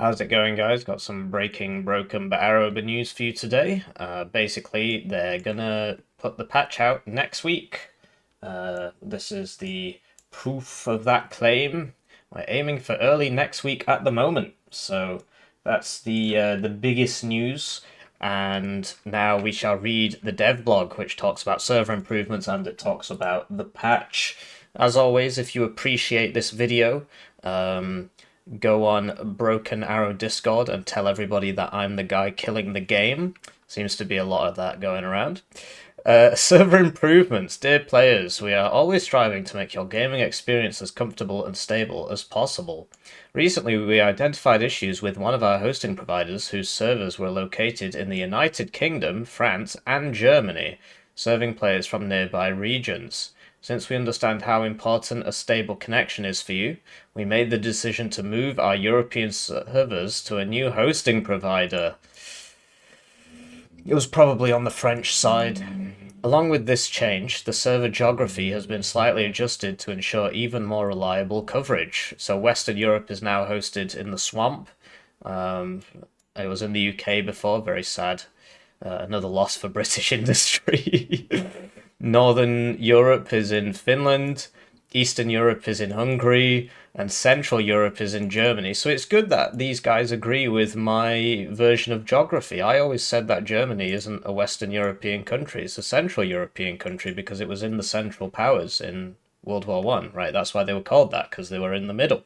How's it going, guys? Got some breaking, broken, but Arrover news for you today. Basically, they're gonna put the patch out next week. This is the proof of that claim. We're aiming for early next week at the moment, so that's the biggest news. And now we shall read the dev blog, which talks about server improvements and it talks about the patch. As always, if you appreciate this video, go on Broken Arrow Discord and tell everybody that I'm the guy killing the game. Seems to be a lot of that going around. Server improvements. Dear players, we are always striving to make your gaming experience as comfortable and stable as possible. Recently, we identified issues with one of our hosting providers whose servers were located in the United Kingdom, France, and Germany, serving players from nearby regions. Since we understand how important a stable connection is for you, we made the decision to move our European servers to a new hosting provider. It was probably on the French side. Along with this change, the server geography has been slightly adjusted to ensure even more reliable coverage. So Western Europe is now hosted in the swamp. It was in the UK before, very sad. Another loss for British industry. Northern Europe is in Finland, Eastern Europe is in Hungary, and Central Europe is in Germany. So it's good that these guys agree with my version of geography. I always said that Germany isn't a Western European country, it's a Central European country because it was in the Central Powers in World War One, right? That's why they were called that, because they were in the middle.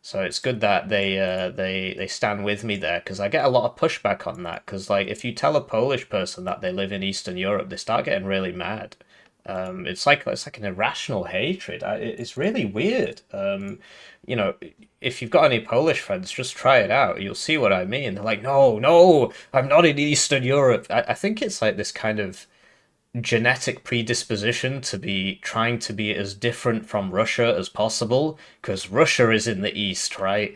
So it's good that they stand with me there, because I get a lot of pushback on that. Because like if you tell a Polish person that they live in Eastern Europe, they start getting really mad. It's like an irrational hatred. It's really weird. You know, if you've got any Polish friends, just try it out. You'll see what I mean. They're like, no, no, I'm not in Eastern Europe. I think it's like this kind of genetic predisposition to be trying to be as different from Russia as possible because Russia is in the east, right?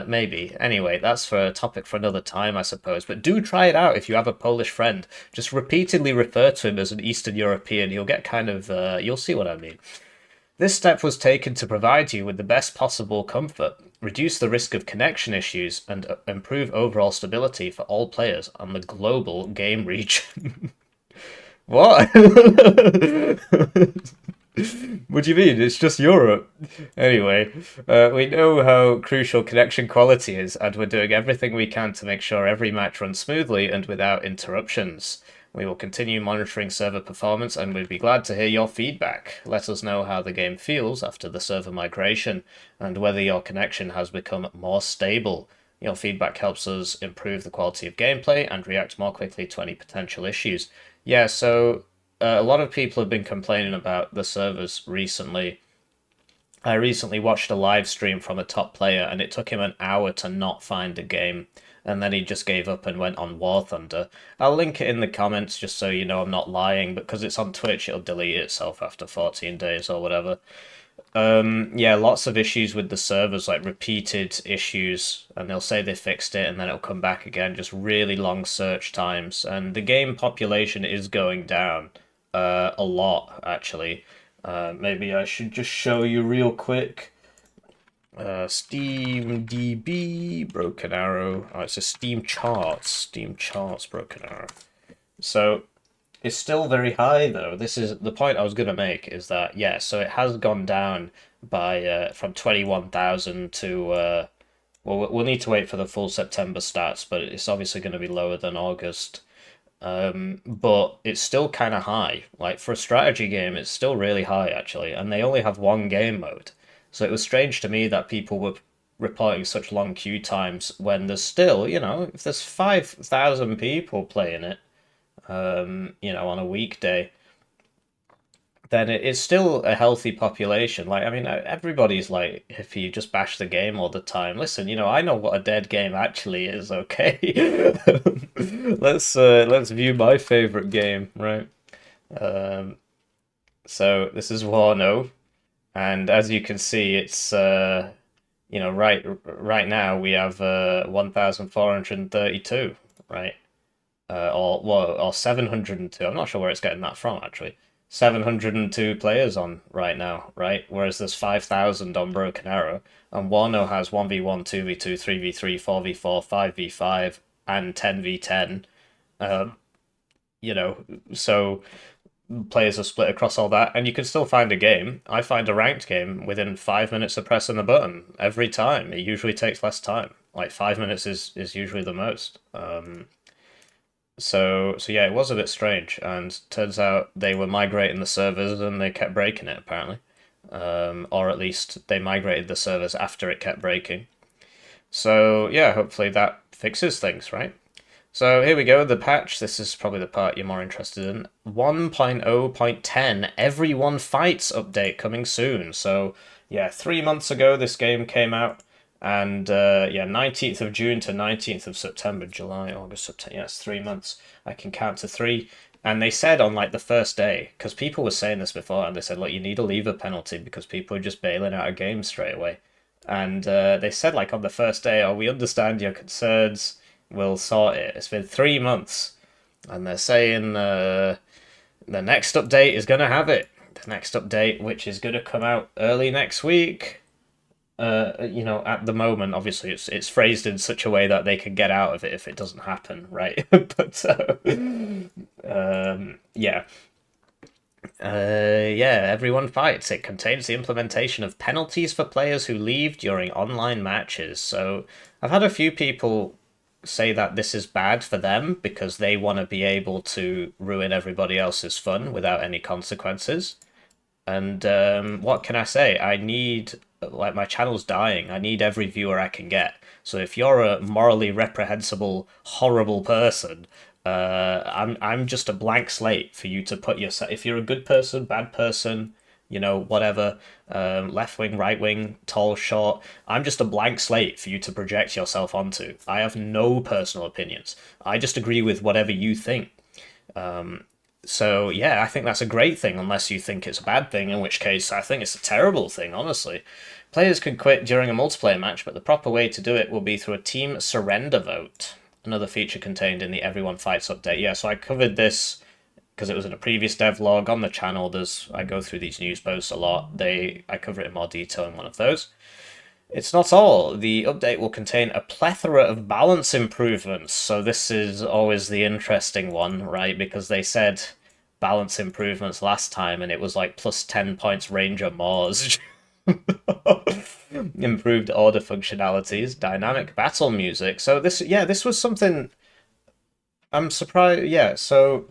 Maybe. Anyway, that's for a topic for another time, I suppose. But do try it out if you have a Polish friend. Just repeatedly refer to him as an Eastern European. You'll get kind of, you'll see what I mean. This step was taken to provide you with the best possible comfort, reduce the risk of connection issues, and improve overall stability for all players on the global game region. What? What do you mean? It's just Europe. Anyway, we know how crucial connection quality is, and we're doing everything we can to make sure every match runs smoothly and without interruptions. We will continue monitoring server performance and we'd be glad to hear your feedback. Let us know how the game feels after the server migration and whether your connection has become more stable. Your feedback helps us improve the quality of gameplay and react more quickly to any potential issues. Yeah, so a lot of people have been complaining about the servers recently. I recently watched a live stream from a top player, and it took him an hour to not find a game, and then he just gave up and went on War Thunder. I'll link it in the comments just so you know I'm not lying, but because it's on Twitch, it'll delete itself after 14 days or whatever. Yeah, lots of issues with the servers, like repeated issues, and they'll say they fixed it and then it'll come back again, just really long search times. And the game population is going down a lot, actually. Maybe I should just show you real quick. Steam DB, Broken Arrow. Oh, it's a Steam Charts, Broken Arrow. So it's still very high though. This is the point I was going to make is that yeah, so it has gone down by from 21,000 to well we'll need to wait for the full September stats, but it's obviously going to be lower than August. But it's still kind of high. Like for a strategy game, it's still really high actually, and they only have one game mode. So it was strange to me that people were reporting such long queue times when there's still, you know, if there's 5,000 people playing it, you know, on a weekday, then it's still a healthy population. Like, I mean, everybody's like, if you just bash the game all the time, listen, you know, I know what a dead game actually is, okay? Let's view my favorite game, right? Um, so this is Wano, and as you can see, it's you know, right now we have 1,432, right? Or 702. I'm not sure where it's getting that from actually. 702 players on right now, right? Whereas there's 5,000 on Broken Arrow. and Wano has 1v1, 2v2, 3v3, 4v4, 5v5, and 10v10. Um, you know, so players are split across all that, and you can still find a game. I find a ranked game within 5 minutes of pressing the button every time. It usually takes less time. Like 5 minutes is usually the most. So yeah, it was a bit strange, and turns out they were migrating the servers and they kept breaking it apparently, or at least they migrated the servers after it kept breaking. So yeah, hopefully that fixes things, right? So here we go, the patch. This is probably the part you're more interested in. 1.0.10 Everyone Fights update coming soon. So yeah, 3 months ago this game came out, and yeah, 19th of June to 19th of September, July, August, September. Yes, 3 months. I can count to three. And they said on like the first day, because people were saying this before, and they said, look, you need a lever penalty because people are just bailing out of games straight away. And they said like on the first day, oh, we understand your concerns, we'll sort it. It's been 3 months, and they're saying the next update is going to have it. The next update, which is going to come out early next week. At the moment, obviously, it's phrased in such a way that they can get out of it if it doesn't happen, right? But yeah. Yeah, everyone fights. It contains the implementation of penalties for players who leave during online matches. So I've had a few people say that this is bad for them because they want to be able to ruin everybody else's fun without any consequences. And what can I say? I need, like, my channel's dying. I need every viewer I can get. So if you're a morally reprehensible, horrible person, I'm just a blank slate for you to put yourself. If you're a good person, bad person, whatever, left wing, right wing, tall, short, I'm just a blank slate for you to project yourself onto. I have no personal opinions. I just agree with whatever you think. So yeah, I think that's a great thing, unless you think it's a bad thing, in which case I think it's a terrible thing, honestly. Players can quit during a multiplayer match, but the proper way to do it will be through a team surrender vote. Another feature contained in the Everyone Fights update. Yeah, so I covered this because it was in a previous devlog on the channel. I go through these news posts a lot. I cover it in more detail in one of those. It's not all. The update will contain a plethora of balance improvements. So this is always the interesting one, right? Because they said balance improvements last time and it was like plus 10 points Ranger Mors. Improved order functionalities, dynamic battle music. So this was something I'm surprised. Yeah, so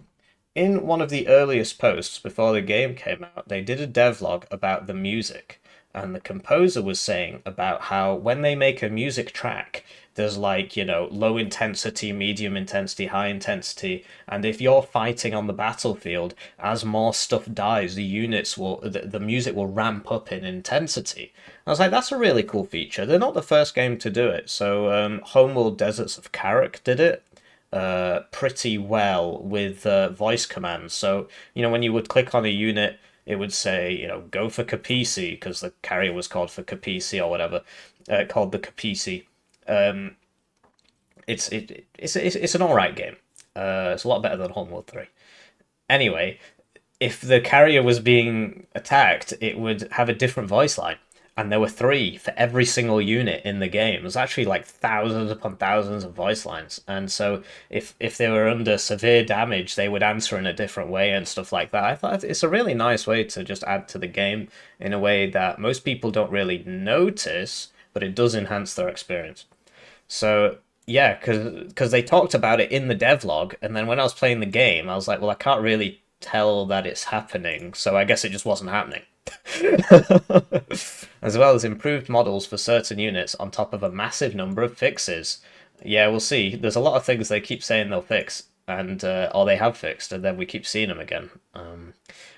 in one of the earliest posts before the game came out, they did a devlog about the music, and the composer was saying about how when they make a music track, there's like, low intensity, medium intensity, high intensity, and if you're fighting on the battlefield, as more stuff dies, the music will ramp up in intensity. I was like, that's a really cool feature. They're not the first game to do it. So, Homeworld Deserts of Karak did it pretty well with voice commands. So, when you would click on a unit, it would say, go for Capisi, because the carrier was called for Capisi or whatever, called the Capisi. It's an alright game. It's a lot better than Homeworld 3. Anyway, if the carrier was being attacked, it would have a different voice line. And there were three for every single unit in the game. There's actually like thousands upon thousands of voice lines. And so if they were under severe damage, they would answer in a different way and stuff like that. I thought it's a really nice way to just add to the game in a way that most people don't really notice, but it does enhance their experience. So yeah, because they talked about it in the devlog, and then when I was playing the game, I was like, well, I can't really tell that it's happening, so I guess it just wasn't happening. As well as improved models for certain units on top of a massive number of fixes. Yeah, we'll see. There's a lot of things they keep saying they'll fix, and or they have fixed, and then we keep seeing them again.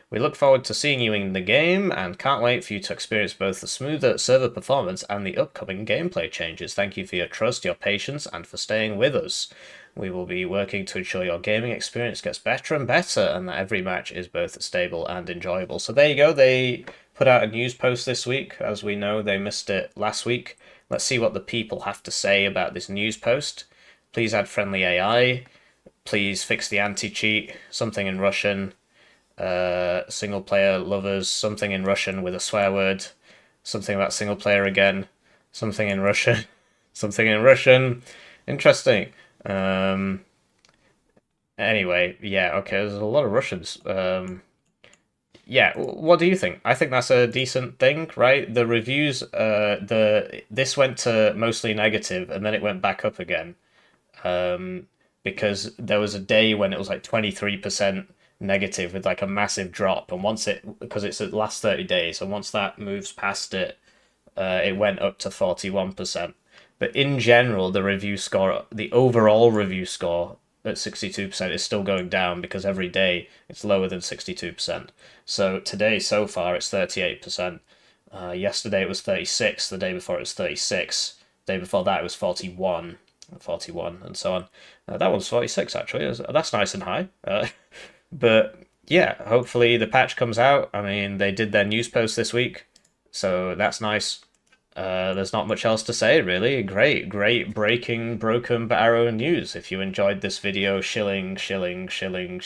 We look forward to seeing you in the game and can't wait for you to experience both the smoother server performance and the upcoming gameplay changes. Thank you for your trust, your patience, and for staying with us. We will be working to ensure your gaming experience gets better and better and that every match is both stable and enjoyable. So there you go. They put out a news post this week. As we know, they missed it last week. Let's see what the people have to say about this news post. Please add friendly AI. Please fix the anti-cheat. Something in Russian. Single player lovers, something in Russian with a swear word, something about single player again, Something in Russian. Something in Russian. Interesting. Um, anyway, yeah, okay, there's a lot of Russians. Yeah, what do you think? I think that's a decent thing, right? The reviews, this went to mostly negative, and then it went back up again. Um, because there was a day when it was like 23% negative with like a massive drop, and once it, because it's the last 30 days, and once that moves past it, it went up to 41%. But in general, the review score, the overall review score at 62% is still going down because every day it's lower than 62%. So today, so far, it's 38%. Yesterday it was 36, the day before it was 36, the day before that it was 41, 41, and so on. That one's 46 actually. That's nice and high. But yeah, hopefully the patch comes out. I mean, they did their news post this week, so that's nice. There's not much else to say, really. Great breaking, broken but arrow news. If you enjoyed this video, shilling, shilling, shilling, shilling.